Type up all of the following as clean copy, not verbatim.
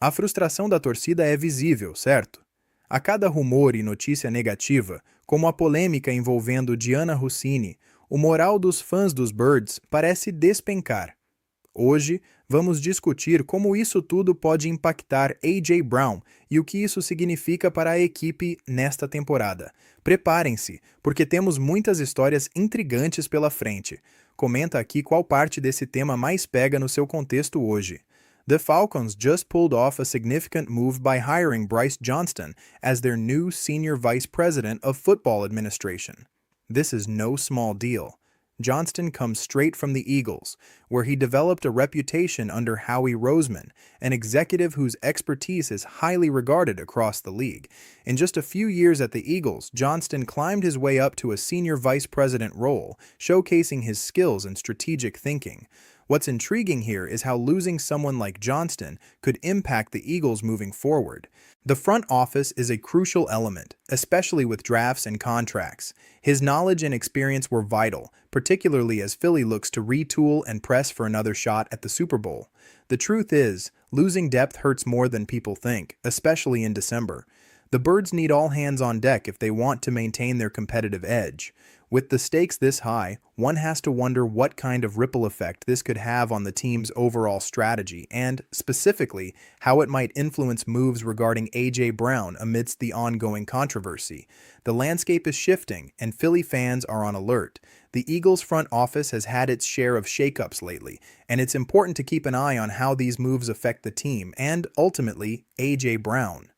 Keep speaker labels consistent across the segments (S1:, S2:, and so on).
S1: A frustração da torcida é visível, certo? A cada rumor e notícia negativa, como a polêmica envolvendo Diana Russini, o moral dos fãs dos Birds parece despencar. Hoje, vamos discutir como isso tudo pode impactar A.J. Brown e o que isso significa para a equipe nesta temporada. Preparem-se, porque temos muitas histórias intrigantes pela frente. Comenta aqui qual parte desse tema mais pega no seu contexto hoje. The Falcons just pulled off a significant move by hiring Bryce Johnston as their new Senior Vice President of Football Administration. This is no small deal. Johnston comes straight from the Eagles, where he developed a reputation under Howie Roseman, an executive whose expertise is highly regarded across the league. In just a few years at the Eagles, Johnston climbed his way up to a senior vice president role, showcasing his skills and strategic thinking. What's intriguing here is how losing someone like Johnston could impact the Eagles moving forward. The front office is a crucial element, especially with drafts and contracts. His knowledge and experience were vital, particularly as Philly looks to retool and press for another shot at the Super Bowl. The truth is, losing depth hurts more than people think, especially in December. The Birds need all hands on deck if they want to maintain their competitive edge. With the stakes this high, one has to wonder what kind of ripple effect this could have on the team's overall strategy and, specifically, how it might influence moves regarding A.J. Brown amidst the ongoing controversy. The landscape is shifting, and Philly fans are on alert. The Eagles' front office has had its share of shakeups lately, and it's important to keep an eye on how these moves affect the team and, ultimately, A.J. Brown.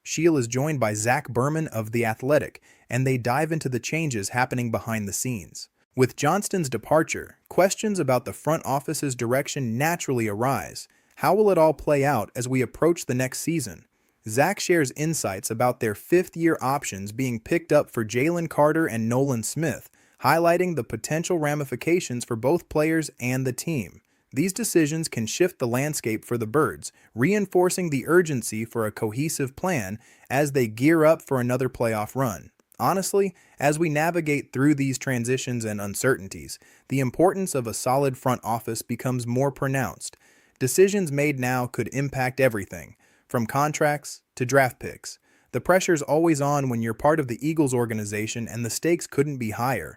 S1: Sheil is joined by Zach Berman of The Athletic, and they dive into the changes happening behind the scenes. With Johnston's departure, questions about the front office's direction naturally arise. How will it all play out as we approach the next season? Zach shares insights about their fifth-year options being picked up for Jalen Carter and Nolan Smith, highlighting the potential ramifications for both players and the team. These decisions can shift the landscape for the Birds, reinforcing the urgency for a cohesive plan as they gear up for another playoff run. Honestly, as we navigate through these transitions and uncertainties, the importance of a solid front office becomes more pronounced. Decisions made now could impact everything, from contracts to draft picks. The pressure's always on when you're part of the Eagles organization, and the stakes couldn't be higher.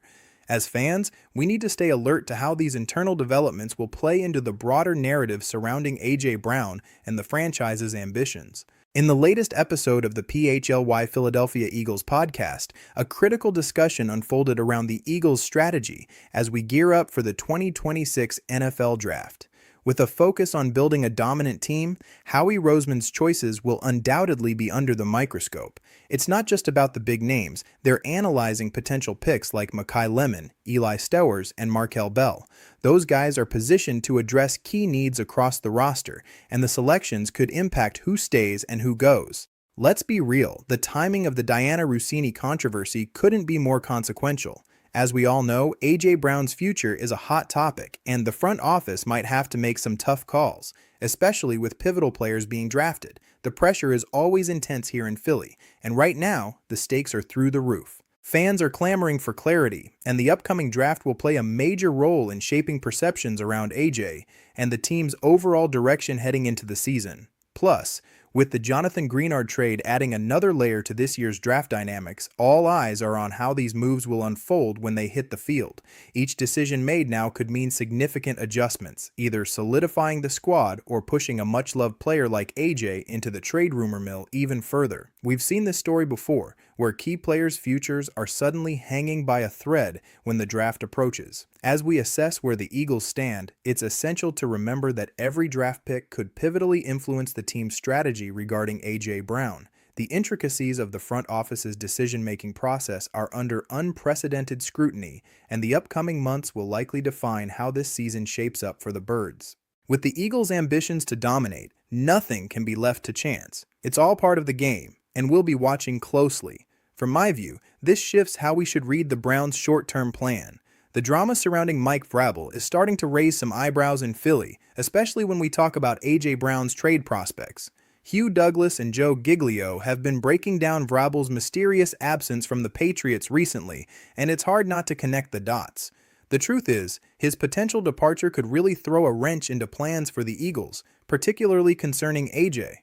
S1: As fans, we need to stay alert to how these internal developments will play into the broader narrative surrounding A.J. Brown and the franchise's ambitions. In the latest episode of the PHLY Philadelphia Eagles podcast, a critical discussion unfolded around the Eagles' strategy as we gear up for the 2026 NFL Draft. With a focus on building a dominant team, Howie Roseman's choices will undoubtedly be under the microscope. It's not just about the big names, they're analyzing potential picks like Mekhi Lemon, Eli Stowers, and Markel Bell. Those guys are positioned to address key needs across the roster, and the selections could impact who stays and who goes. Let's be real, the timing of the Diana Russini controversy couldn't be more consequential. As we all know, A.J. Brown's future is a hot topic, and the front office might have to make some tough calls, especially with pivotal players being drafted. The pressure is always intense here in Philly, and right now, the stakes are through the roof. Fans are clamoring for clarity, and the upcoming draft will play a major role in shaping perceptions around A.J. and the team's overall direction heading into the season. Plus, with the Jonathan Greenard trade adding another layer to this year's draft dynamics, all eyes are on how these moves will unfold when they hit the field. Each decision made now could mean significant adjustments, either solidifying the squad or pushing a much-loved player like AJ into the trade rumor mill even further. We've seen this story before, where key players' futures are suddenly hanging by a thread when the draft approaches. As we assess where the Eagles stand, it's essential to remember that every draft pick could pivotally influence the team's strategy regarding A.J. Brown. The intricacies of the front office's decision-making process are under unprecedented scrutiny, and the upcoming months will likely define how this season shapes up for the Birds. With the Eagles' ambitions to dominate, nothing can be left to chance. It's all part of the game, and we'll be watching closely. From my view, this shifts how we should read the Browns' short-term plan. The drama surrounding Mike Vrabel is starting to raise some eyebrows in Philly, especially when we talk about A.J. Brown's trade prospects. Hugh Douglas and Joe Giglio have been breaking down Vrabel's mysterious absence from the Patriots recently, and it's hard not to connect the dots. The truth is, his potential departure could really throw a wrench into plans for the Eagles, particularly concerning A.J.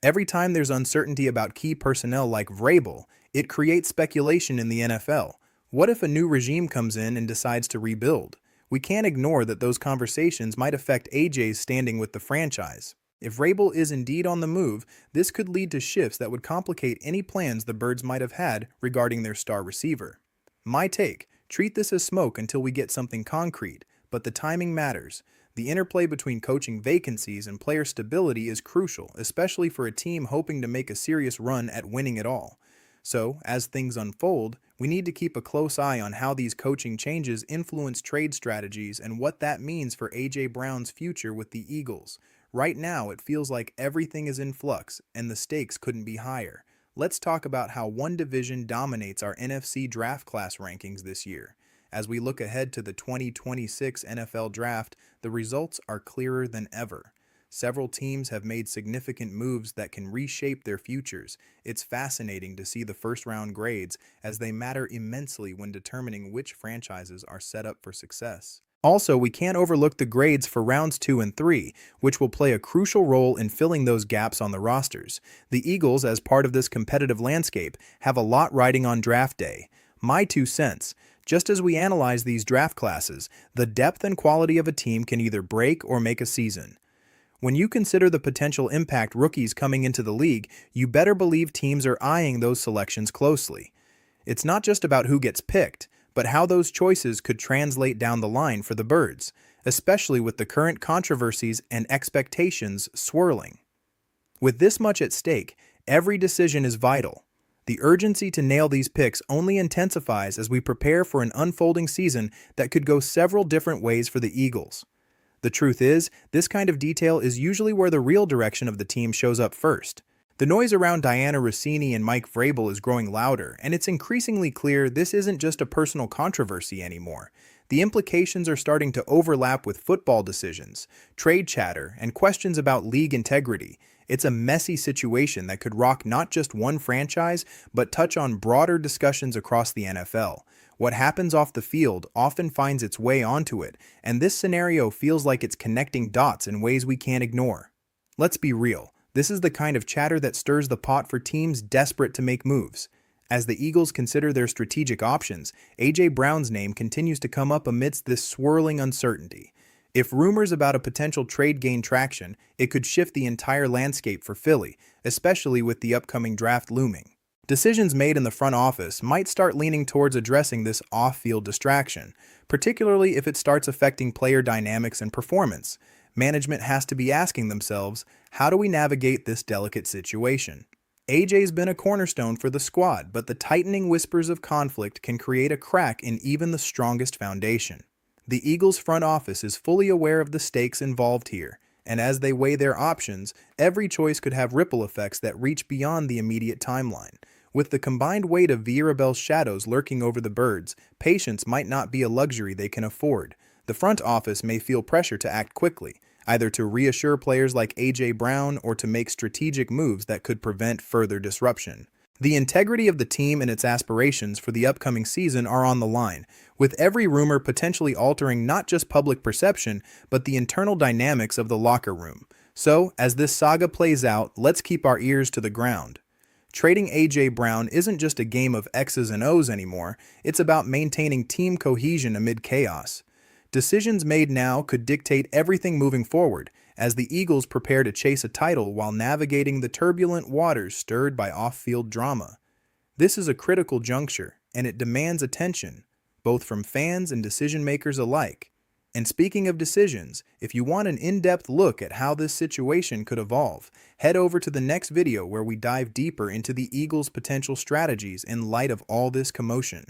S1: Every time there's uncertainty about key personnel like Vrabel, it creates speculation in the NFL. What if a new regime comes in and decides to rebuild? We can't ignore that those conversations might affect AJ's standing with the franchise. If Vrabel is indeed on the move, this could lead to shifts that would complicate any plans the Birds might have had regarding their star receiver. My take: treat this as smoke until we get something concrete, but the timing matters. The interplay between coaching vacancies and player stability is crucial, especially for a team hoping to make a serious run at winning it all. So, as things unfold, we need to keep a close eye on how these coaching changes influence trade strategies and what that means for A.J. Brown's future with the Eagles. Right now, it feels like everything is in flux, and the stakes couldn't be higher. Let's talk about how one division dominates our NFC draft class rankings this year. As we look ahead to the 2026 NFL Draft, the results are clearer than ever. Several teams have made significant moves that can reshape their futures. It's fascinating to see the first-round grades, as they matter immensely when determining which franchises are set up for success. Also, we can't overlook the grades for rounds 2 and 3, which will play a crucial role in filling those gaps on the rosters. The Eagles, as part of this competitive landscape, have a lot riding on draft day. My 2 cents: just as we analyze these draft classes, the depth and quality of a team can either break or make a season. When you consider the potential impact rookies coming into the league, you better believe teams are eyeing those selections closely. It's not just about who gets picked, but how those choices could translate down the line for the Birds, especially with the current controversies and expectations swirling. With this much at stake, every decision is vital. The urgency to nail these picks only intensifies as we prepare for an unfolding season that could go several different ways for the Eagles. The truth is, this kind of detail is usually where the real direction of the team shows up first. The noise around Diana Rossini and Mike Vrabel is growing louder, and it's increasingly clear this isn't just a personal controversy anymore. The implications are starting to overlap with football decisions, trade chatter, and questions about league integrity. It's a messy situation that could rock not just one franchise, but touch on broader discussions across the NFL. What happens off the field often finds its way onto it, and this scenario feels like it's connecting dots in ways we can't ignore. Let's be real, this is the kind of chatter that stirs the pot for teams desperate to make moves. As the Eagles consider their strategic options, A.J. Brown's name continues to come up amidst this swirling uncertainty. If rumors about a potential trade gain traction, it could shift the entire landscape for Philly, especially with the upcoming draft looming. Decisions made in the front office might start leaning towards addressing this off-field distraction, particularly if it starts affecting player dynamics and performance. Management has to be asking themselves, how do we navigate this delicate situation? AJ's been a cornerstone for the squad, but the tightening whispers of conflict can create a crack in even the strongest foundation. The Eagles' front office is fully aware of the stakes involved here, and as they weigh their options, every choice could have ripple effects that reach beyond the immediate timeline. With the combined weight of Vrabel's shadows lurking over the Birds, patience might not be a luxury they can afford. The front office may feel pressure to act quickly, either to reassure players like A.J. Brown or to make strategic moves that could prevent further disruption. The integrity of the team and its aspirations for the upcoming season are on the line, with every rumor potentially altering not just public perception, but the internal dynamics of the locker room. So, as this saga plays out, let's keep our ears to the ground. Trading A.J. Brown isn't just a game of X's and O's anymore, it's about maintaining team cohesion amid chaos. Decisions made now could dictate everything moving forward, as the Eagles prepare to chase a title while navigating the turbulent waters stirred by off-field drama. This is a critical juncture, and it demands attention, both from fans and decision-makers alike. And speaking of decisions, if you want an in-depth look at how this situation could evolve, head over to the next video where we dive deeper into the Eagles' potential strategies in light of all this commotion.